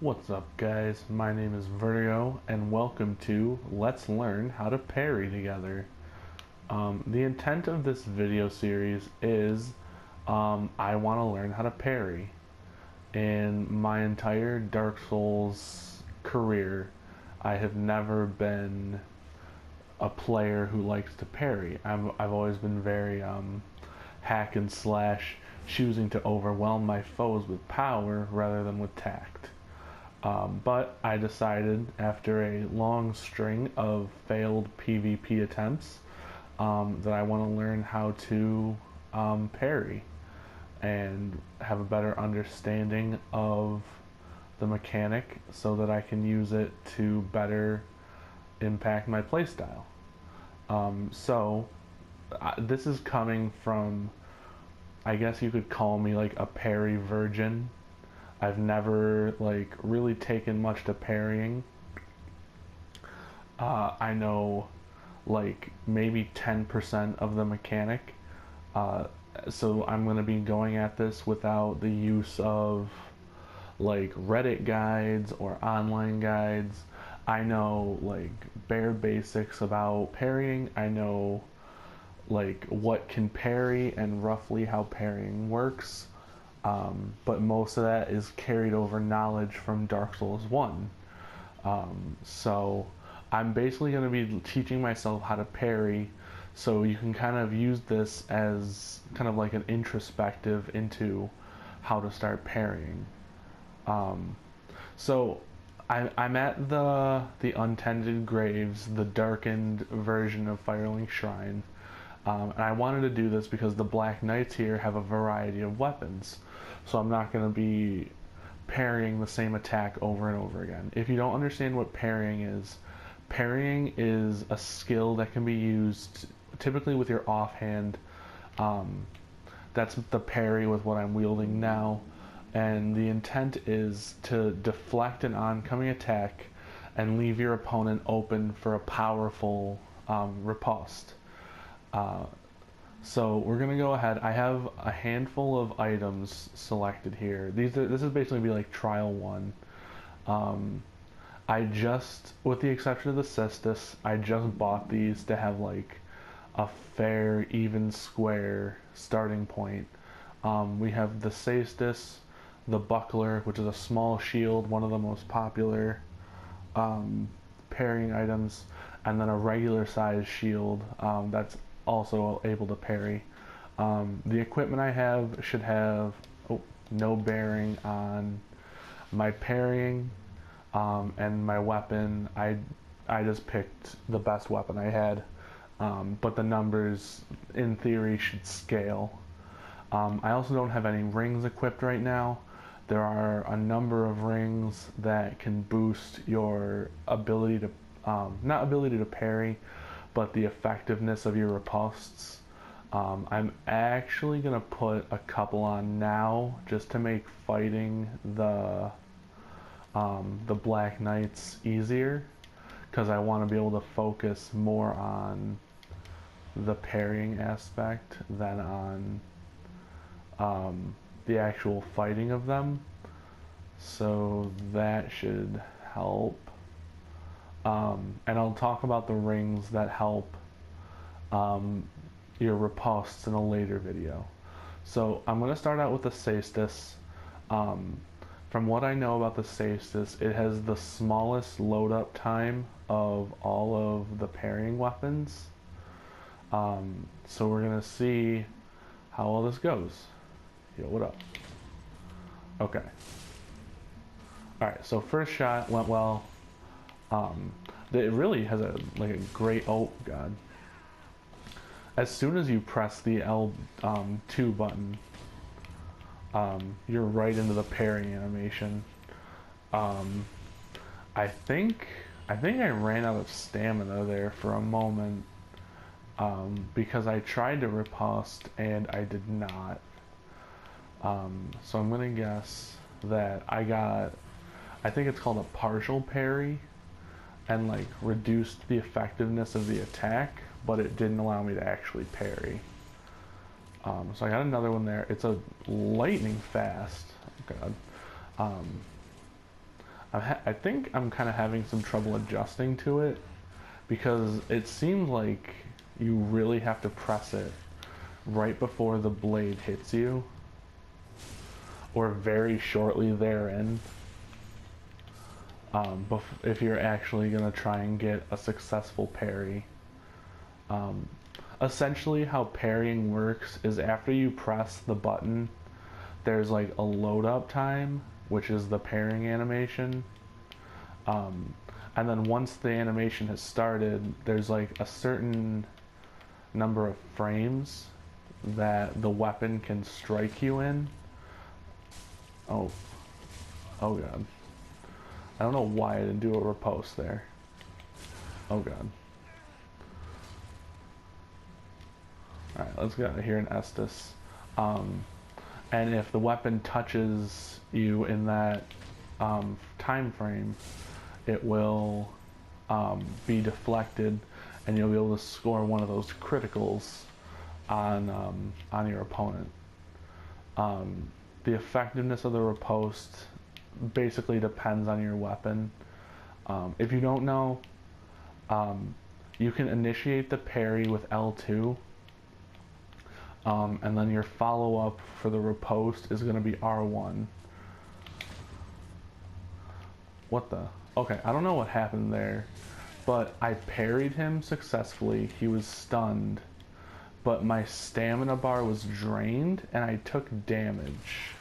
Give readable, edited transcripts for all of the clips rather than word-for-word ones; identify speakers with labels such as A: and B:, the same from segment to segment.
A: What's up guys, my name is Vertigo and welcome to Let's Learn How to Parry Together. The intent of this video series is I want to learn how to parry. In my entire Dark Souls career, I have never been a player who likes to parry. I've always been very hack and slash, choosing to overwhelm my foes with power rather than with tact. But I decided after a long string of failed PvP attempts that I want to learn how to parry and have a better understanding of the mechanic so that I can use it to better impact my playstyle. This is coming from, I guess you could call me like a parry virgin. I've never really taken much to parrying. I know maybe 10% of the mechanic. So I'm going to be going at this without the use of Reddit guides or online guides. I know bare basics about parrying. I know what can parry and roughly how parrying works. But most of that is carried over knowledge from Dark Souls 1. So I'm basically going to be teaching myself how to parry, so you can kind of use this as kind of like an introspective into how to start parrying. So I'm at the Untended Graves, the darkened version of Firelink Shrine. And I wanted to do this because the Black Knights here have a variety of weapons. So I'm not going to be parrying the same attack over and over again. If you don't understand what parrying is a skill that can be used typically with your offhand. That's the parry with what I'm wielding now. And the intent is to deflect an oncoming attack and leave your opponent open for a powerful riposte. So we're gonna go ahead. I have a handful of items selected here. This is basically be like trial one. I just, with the exception of the Caestus, I just bought these to have a fair, even square starting point. We have the Caestus, the buckler, which is a small shield, one of the most popular parrying items, and then a regular size shield that's also able to parry. The equipment I have should have no bearing on my parrying, and my weapon. I just picked the best weapon I had, but the numbers in theory should scale. I also don't have any rings equipped right now. There are a number of rings that can boost your ability to, not ability to parry, but the effectiveness of your ripostes. I'm actually going to put a couple on now just to make fighting the Black Knights easier, because I want to be able to focus more on the parrying aspect than on the actual fighting of them. So that should help. And I'll talk about the rings that help your ripostes in a later video. So I'm going to start out with the Caestus. From what I know about the Caestus, it has the smallest load up time of all of the parrying weapons. So we're going to see how all this goes. Yo, what up? Okay. Alright, so first shot went well. It really has a great, oh god. As soon as you press the L2 button, you're right into the parrying animation. I think I ran out of stamina there for a moment, because I tried to riposte and I did not. So I'm gonna guess that I think it's called a partial parry, and reduced the effectiveness of the attack, but it didn't allow me to actually parry. So I got another one there. It's a lightning fast. Oh god. I think I'm kind of having some trouble adjusting to it because it seems like you really have to press it right before the blade hits you or very shortly therein, if you're actually going to try and get a successful parry. Essentially how parrying works is after you press the button, there's like a load up time, which is the parrying animation. And then once the animation has started, there's like a certain number of frames that the weapon can strike you in. Oh god. I don't know why I didn't do a riposte there. Oh god. Alright, let's get out of here and Estus. And if the weapon touches you in that time frame, it will be deflected, and you'll be able to score one of those criticals on your opponent. The effectiveness of the riposte basically depends on your weapon. If you don't know, you can initiate the parry with L2, and then your follow-up for the riposte is going to be R1. What the? Okay, I don't know what happened there, but I parried him successfully. He was stunned, but my stamina bar was drained and I took damage.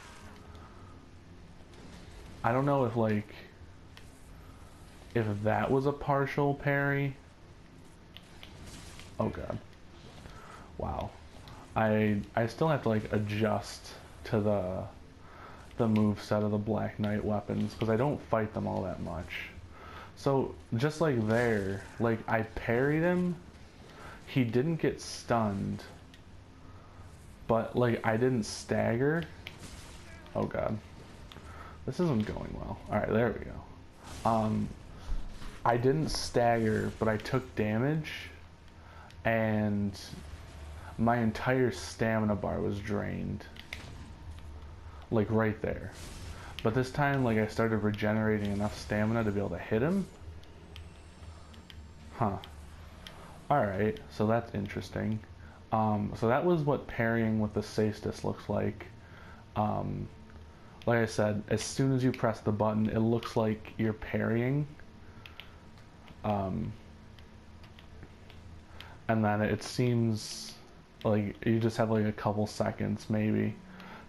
A: I don't know if that was a partial parry. Oh god. Wow. I still have to like adjust to the moveset of the Black Knight weapons because I don't fight them all that much. So just like there, like I parried him, he didn't get stunned, but like I didn't stagger. Oh god. This isn't going well. Alright, there we go. I didn't stagger, but I took damage, and my entire stamina bar was drained. Like right there. But this time, like I started regenerating enough stamina to be able to hit him. Huh. Alright, so that's interesting. So that was what parrying with the Caestus looks like. Like I said, as soon as you press the button, it looks like you're parrying. And then it seems like you just have like a couple seconds maybe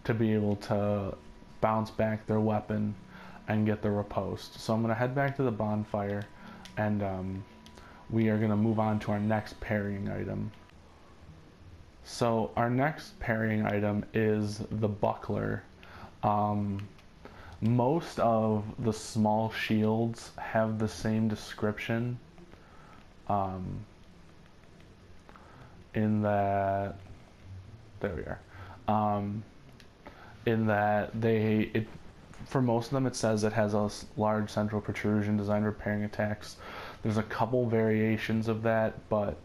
A: to be able to bounce back their weapon and get the riposte. So I'm going to head back to the bonfire, and we are going to move on to our next parrying item. So our next parrying item is the buckler. Most of the small shields have the same description, in that, there we are, in that for most of them it says it has a large central protrusion designed for parrying attacks. There's a couple variations of that, but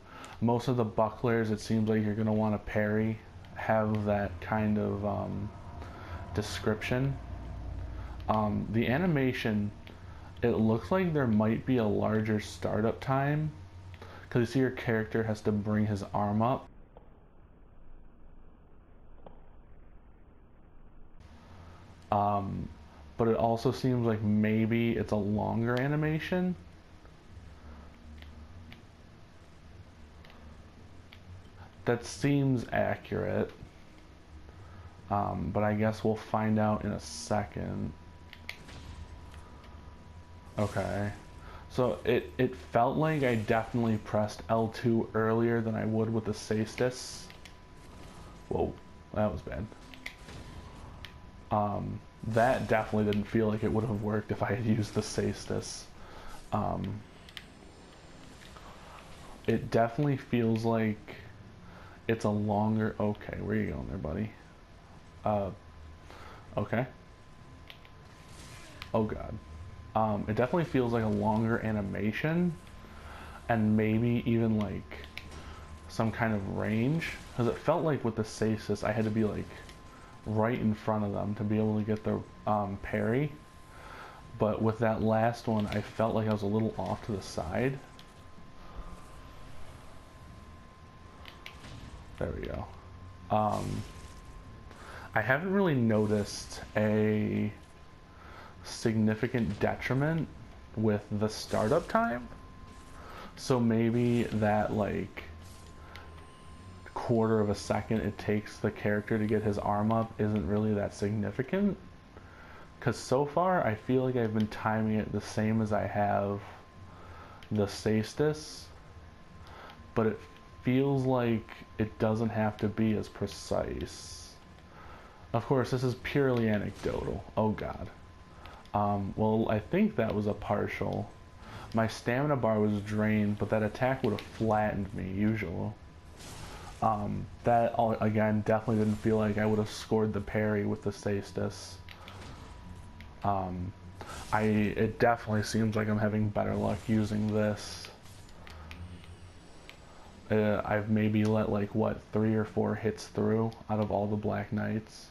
A: most of the bucklers, it seems like you're going to want to parry, have that kind of description. The animation, it looks like there might be a larger startup time, because you see your character has to bring his arm up. But it also seems like maybe it's a longer animation. That seems accurate, but I guess we'll find out in a second. Okay, so it felt like I definitely pressed L2 earlier than I would with the Caestus. Whoa, that was bad. That definitely didn't feel like it would have worked if I had used the Caestus. It definitely feels like it's a longer... Okay, where are you going there, buddy? Okay. Oh god. It definitely feels like a longer animation, and maybe even like some kind of range, because it felt like with the Caestus I had to be like right in front of them to be able to get the parry. But with that last one, I felt like I was a little off to the side. There we go. I haven't really noticed a significant detriment with the startup time. So maybe that like quarter of a second it takes the character to get his arm up isn't really that significant. Because so far I feel like I've been timing it the same as I have the Caestus, but it feels like it doesn't have to be as precise. Of course, this is purely anecdotal. Oh god. Well, I think that was a partial. My stamina bar was drained, but that attack would have flattened me, usual. That, again, definitely didn't feel like I would have scored the parry with the Caestus. It definitely seems like I'm having better luck using this. I've maybe let like, what, 3 or 4 hits through out of all the Black Knights.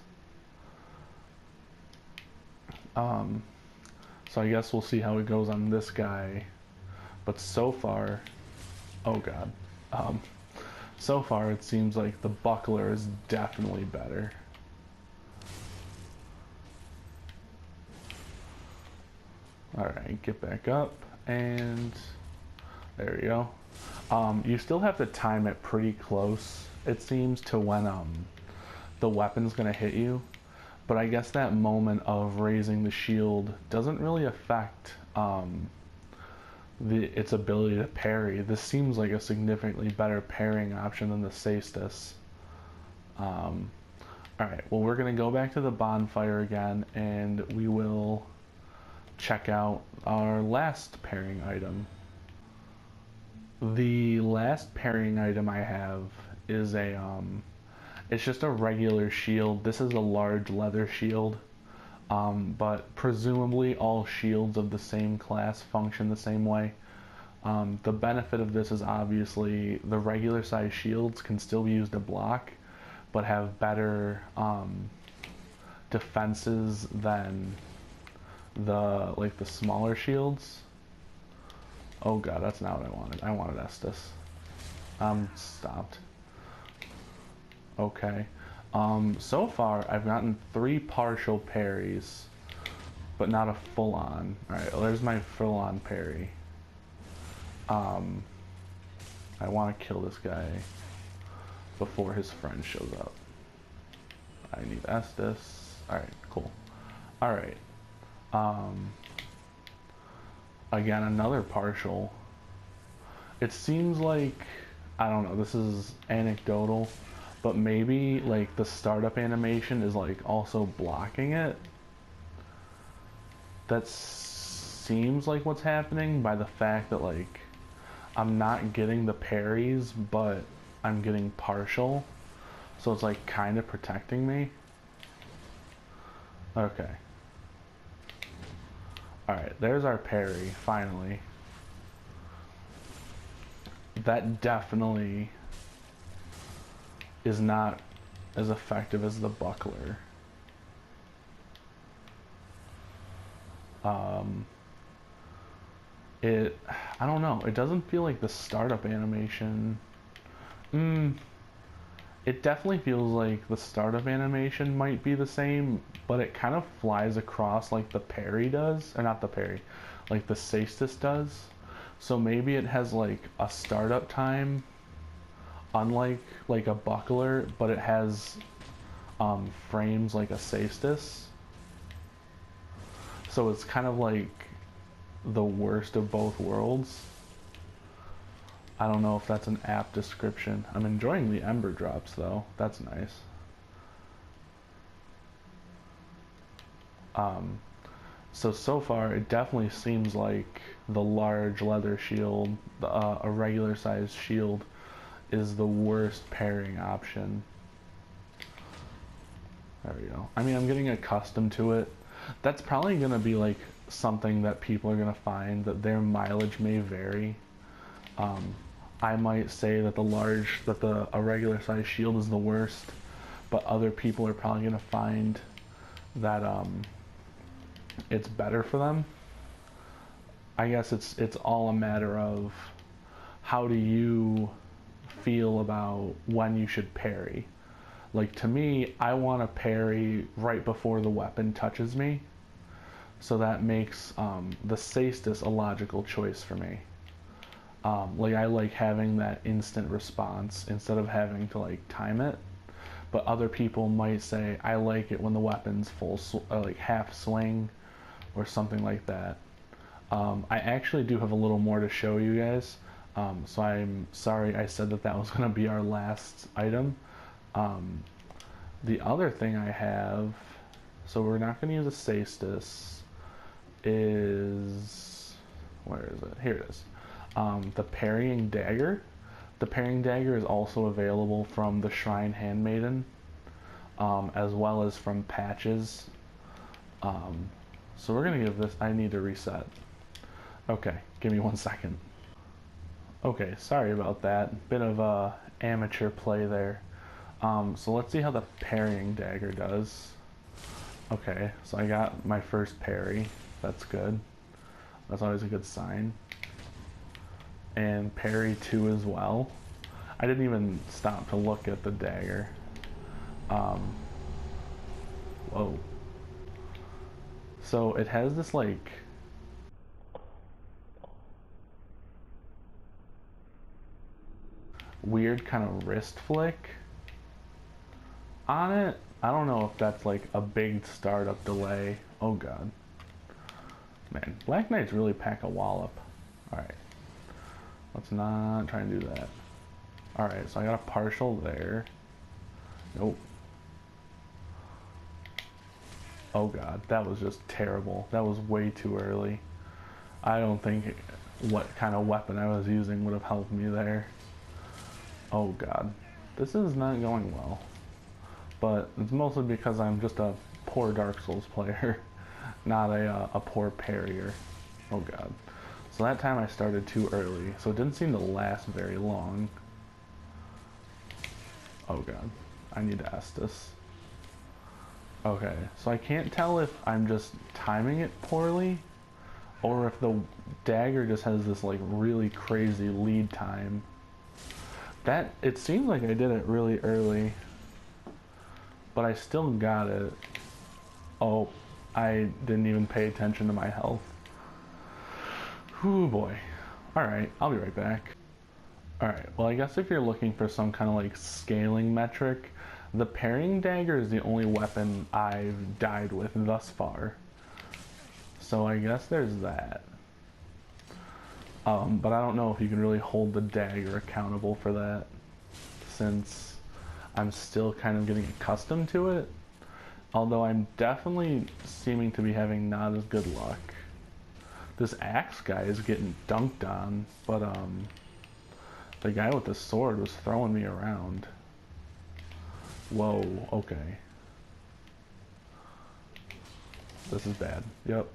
A: So I guess we'll see how it goes on this guy. But so far, oh god. So far it seems like the buckler is definitely better. Alright, get back up, and there you go. You still have to time it pretty close, it seems, to when the weapon's gonna hit you. But I guess that moment of raising the shield doesn't really affect its ability to parry. This seems like a significantly better parrying option than the Caestus. Alright, well, we're going to go back to the bonfire again, and we will check out our last parrying item. The last parrying item I have is it's just a regular shield. This is a large leather shield, but presumably all shields of the same class function the same way. The benefit of this is obviously the regular size shields can still be used to block, but have better defenses than the smaller shields. Oh god, that's not what I wanted. I wanted Estus. Stopped. Okay. So far, I've gotten 3 partial parries, but not a full-on. Alright, well, there's my full-on parry. I want to kill this guy before his friend shows up. I need Estus. Alright, cool. Alright. Again, another partial. It seems like, I don't know, this is anecdotal, but maybe like the startup animation is like also blocking it. That seems like what's happening by the fact that like I'm not getting the parries, but I'm getting partial. So it's like kind of protecting me. Okay. Alright, there's our parry, finally. That definitely is not as effective as the buckler. I don't know, it doesn't feel like the startup animation. It definitely feels like the startup animation might be the same, but it kind of flies across like the parry does, or not the parry, like the Caestus does. So maybe it has like a startup time, unlike like a buckler, but it has frames like a Caestus. So it's kind of like the worst of both worlds. I don't know if that's an apt description. I'm enjoying the ember drops though. That's nice. So far it definitely seems like the large leather shield, a regular size shield, is the worst parrying option. There we go. I mean, I'm getting accustomed to it. That's probably gonna be like something that people are gonna find, that their mileage may vary. I might say that a regular size shield is the worst, but other people are probably gonna find that it's better for them. I guess it's all a matter of how do you feel about when you should parry. Like to me, I want to parry right before the weapon touches me, so that makes the Caestus a logical choice for me. Like I like having that instant response instead of having to like time it. But other people might say I like it when the weapon's like half swing or something like that. I actually do have a little more to show you guys. So I'm sorry I said that that was going to be our last item. The other thing I have, so we're not going to use a Caestus, is, where is it? Here it is. The Parrying Dagger. The Parrying Dagger is also available from the Shrine Handmaiden, as well as from patches. So we're going to give this, I need to reset. Okay, give me 1 second. Okay, sorry about that. Bit of amateur play there. So let's see how the Parrying Dagger does. Okay, so I got my first parry. That's good. That's always a good sign. And parry 2 as well. I didn't even stop to look at the dagger. Whoa. So it has this like weird kind of wrist flick on it. I don't know if that's like a big startup delay. Oh god. Man, Black Knights really pack a wallop. Alright. Let's not try and do that. Alright, so I got a partial there. Nope. Oh god, that was just terrible. That was way too early. I don't think what kind of weapon I was using would have helped me there. Oh god. This is not going well. But it's mostly because I'm just a poor Dark Souls player, not a poor parrier. Oh god. So that time I started too early, so it didn't seem to last very long. Oh god. I need to Estus. Okay, so I can't tell if I'm just timing it poorly, or if the dagger just has this like really crazy lead time. That, it seems like I did it really early, but I still got it. Oh, I didn't even pay attention to my health. Whew boy. Alright, I'll be right back. Alright, well I guess if you're looking for some kind of like scaling metric, the Parrying Dagger is the only weapon I've died with thus far. So I guess there's that. But I don't know if you can really hold the dagger accountable for that, since I'm still kind of getting accustomed to it. Although I'm definitely seeming to be having not as good luck. This axe guy is getting dunked on, but the guy with the sword was throwing me around. Whoa, okay. This is bad. Yep.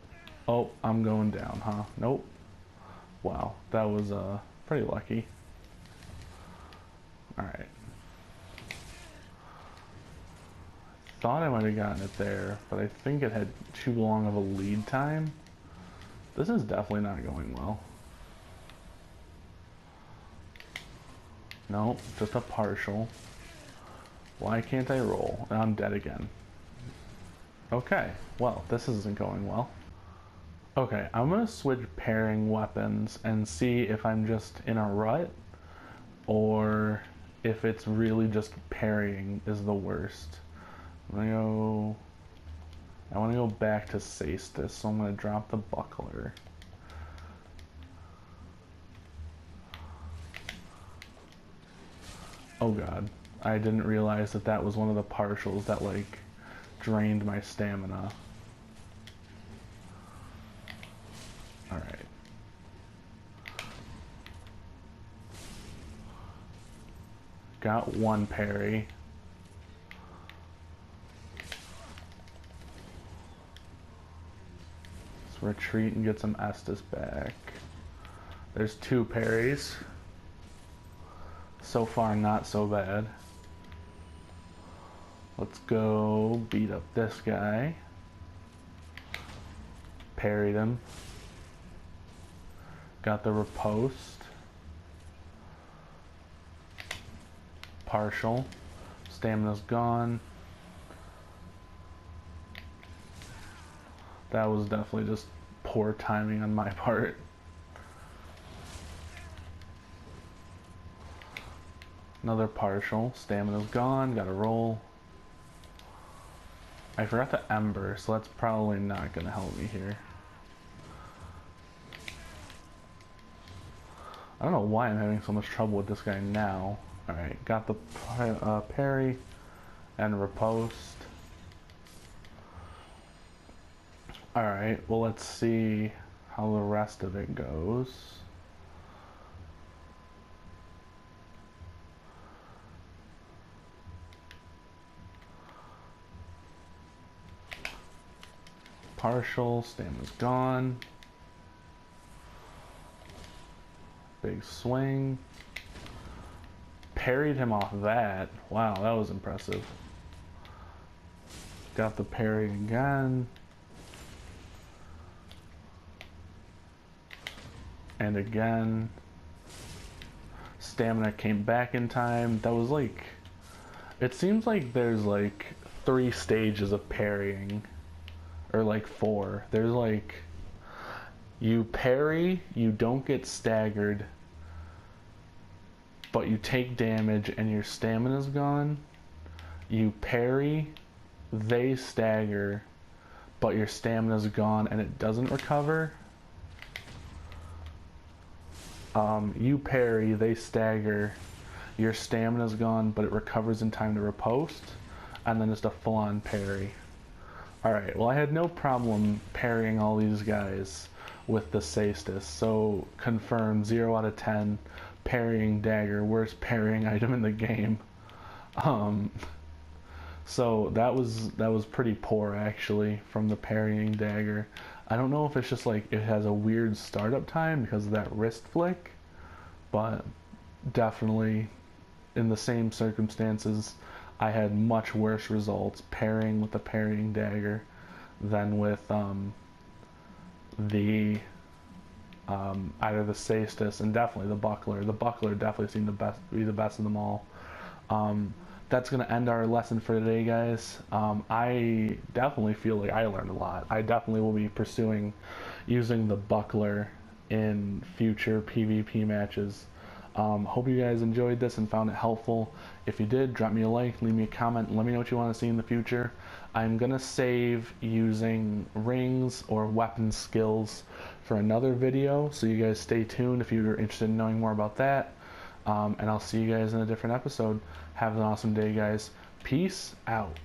A: Oh, I'm going down, huh? Nope. Wow, that was pretty lucky. Alright. Thought I might have gotten it there, but I think it had too long of a lead time. This is definitely not going well. Nope, just a partial. Why can't I roll? And I'm dead again. Okay, well, this isn't going well. Okay, I'm gonna switch pairing weapons and see if I'm just in a rut, or if it's really just parrying is the worst. I wanna go back to Caestus, so I'm gonna drop the buckler. Oh god, I didn't realize that that was one of the partials that like drained my stamina. Alright. Got one parry. Let's retreat and get some Estus back. There's 2 parries. So far, not so bad. Let's go beat up this guy. Parried him. Got the riposte. Partial. Stamina's gone. That was definitely just poor timing on my part. Another partial. Stamina's gone. Gotta roll. I forgot the Ember, so that's probably not gonna help me here. I don't know why I'm having so much trouble with this guy now. Alright, got the parry and riposte. Alright, well let's see how the rest of it goes. Partial, stamina's gone. Big swing. Parried him off that. Wow, that was impressive. Got the parry again. And again. Stamina came back in time. That was like... It seems like there's like 3 stages of parrying. Or like 4. There's like... You parry, you don't get staggered, but you take damage and your stamina's gone. You parry, they stagger, but your stamina's gone and it doesn't recover. You parry, they stagger, your stamina's gone, but it recovers in time to riposte, and then just a full-on parry. Alright, well I had no problem parrying all these guys with the Caestus, so confirmed 0 out of 10. Parrying Dagger, worst parrying item in the game. So that was pretty poor actually from the Parrying Dagger. I don't know if it's just like it has a weird startup time because of that wrist flick, but definitely in the same circumstances I had much worse results parrying with the Parrying Dagger than with either the Caestus and definitely the Buckler. The Buckler definitely seemed to be the best of them all. That's going to end our lesson for today, guys. I definitely feel like I learned a lot. I definitely will be pursuing using the Buckler in future PvP matches. Hope you guys enjoyed this and found it helpful. If you did, drop me a like, leave me a comment, and let me know what you want to see in the future. I'm going to save using rings or weapon skills for another video, so you guys stay tuned if you're interested in knowing more about that. And I'll see you guys in a different episode. Have an awesome day, guys. Peace out.